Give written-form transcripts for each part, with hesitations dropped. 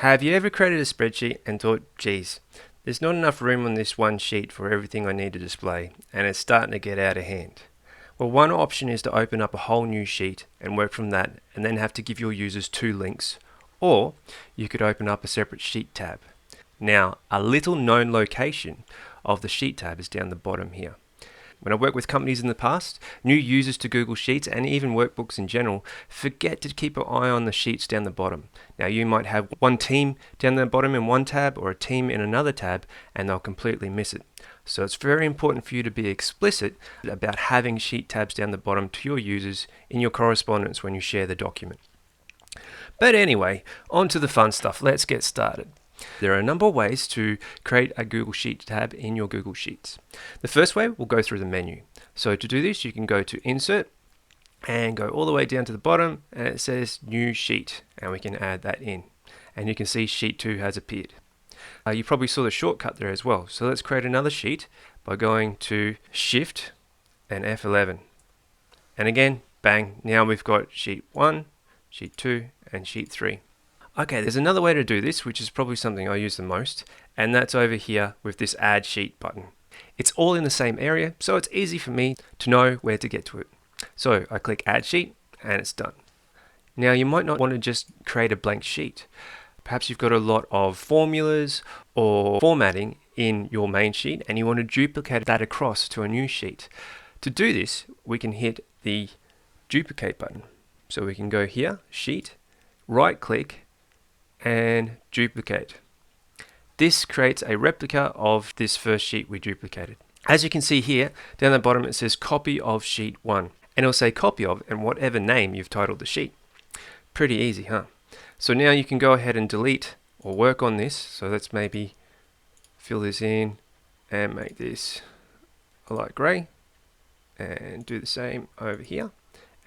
Have you ever created a spreadsheet and thought, geez, there's not enough room on this one sheet for everything I need to display, and it's starting to get out of hand? Well, one option is to open up a whole new sheet and work from that, and then have to give your users two links. Or you could open up a separate sheet tab. Now, a little known location of the sheet tab is down the bottom here. When I worked with companies in the past, new users to Google Sheets and even workbooks in general forget to keep an eye on the sheets down the bottom. Now you might have one team down the bottom in one tab or a team in another tab, and they'll completely miss it. So it's very important for you to be explicit about having sheet tabs down the bottom to your users in your correspondence when you share the document. But anyway, on to the fun stuff. Let's get started. There are a number of ways to create a Google Sheet tab in your Google Sheets. The first way, we'll go through the menu. So to do this, you can go to Insert and go all the way down to the bottom, and it says New Sheet, and we can add that in. And you can see Sheet 2 has appeared. You probably saw the shortcut there as well. So let's create another sheet by going to Shift and F11. And again, bang, now we've got Sheet 1, Sheet 2, and Sheet 3. Okay, there's another way to do this, which is probably something I use the most, and that's over here with this Add Sheet button. It's all in the same area, so it's easy for me to know where to get to it. So I click Add Sheet, and it's done. Now you might not want to just create a blank sheet. Perhaps you've got a lot of formulas or formatting in your main sheet, and you want to duplicate that across to a new sheet. To do this, we can hit the Duplicate button. So we can go here, Sheet, right-click, and duplicate. This creates a replica of this first sheet we duplicated. As you can see here, down the bottom it says copy of sheet 1, and it'll say copy of and whatever name you've titled the sheet. Pretty easy, huh? So now you can go ahead and delete or work on this. So let's maybe fill this in and make this a light grey, and do the same over here.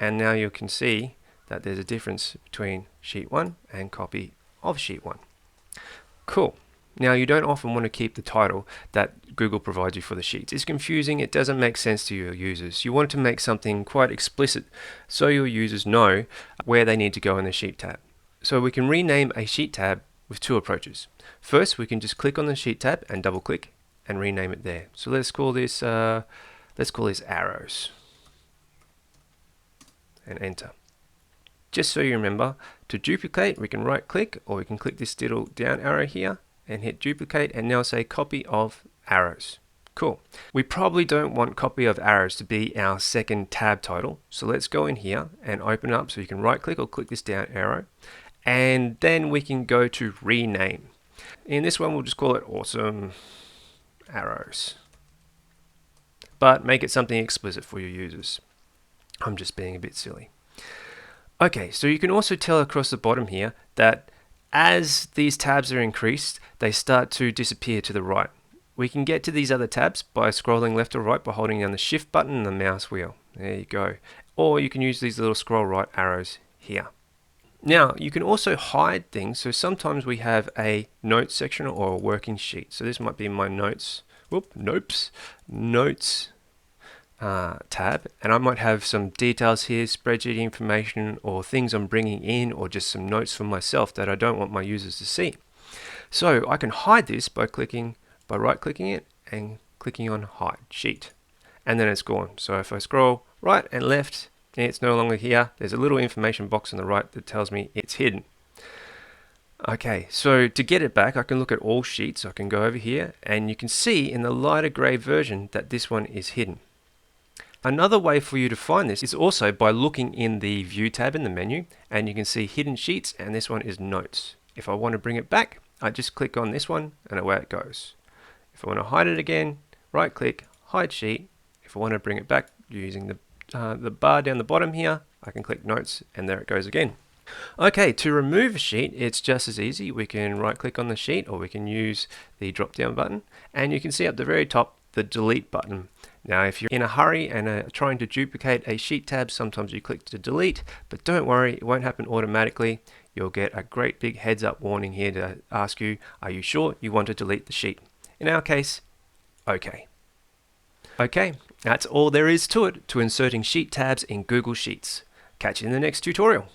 And now you can see that there's a difference between sheet 1 and copy of sheet 1. Cool. Now you don't often want to keep the title that Google provides you for the sheets. It's confusing, it doesn't make sense to your users. You want to make something quite explicit so your users know where they need to go in the sheet tab. So we can rename a sheet tab with two approaches. First, we can just click on the sheet tab and double click and rename it there. So let's call this arrows and enter. Just so you remember, to duplicate, we can right click, or we can click this little down arrow here and hit duplicate, and now say copy of arrows. Cool. We probably don't want copy of arrows to be our second tab title. So let's go in here and open up. So you can right click or click this down arrow, and then we can go to rename. In this one, we'll just call it awesome arrows, but make it something explicit for your users. I'm just being a bit silly. Okay, so you can also tell across the bottom here that as these tabs are increased, they start to disappear to the right. We can get to these other tabs by scrolling left or right by holding down the Shift button and the mouse wheel. There you go. Or you can use these little scroll right arrows here. Now, you can also hide things. So sometimes we have a notes section or a working sheet. So this might be my notes, notes tab, and I might have some details here, spreadsheet information, or things I'm bringing in, or just some notes for myself that I don't want my users to see. So I can hide this by right clicking it and clicking on hide sheet, and then it's gone. So if I scroll right and left, it's no longer here. There's a little information box on the right that tells me it's hidden. Okay, so to get it back, I can look at all sheets. I can go over here, and you can see in the lighter gray version that this one is hidden. Another way for you to find this is also by looking in the View tab in the menu, and you can see Hidden Sheets, and this one is Notes. If I want to bring it back, I just click on this one, and away it goes. If I want to hide it again, right click, Hide Sheet. If I want to bring it back using the bar down the bottom here, I can click Notes, and there it goes again. Okay, to remove a sheet, it's just as easy. We can right click on the sheet, or we can use the drop down button, and you can see at the very top the delete button. Now if you're in a hurry and trying to duplicate a sheet tab, sometimes you click to delete, but don't worry, it won't happen automatically. You'll get a great big heads up warning here to ask you, are you sure you want to delete the sheet? In our case, okay. Okay, that's all there is to it to inserting sheet tabs in Google Sheets. Catch you in the next tutorial.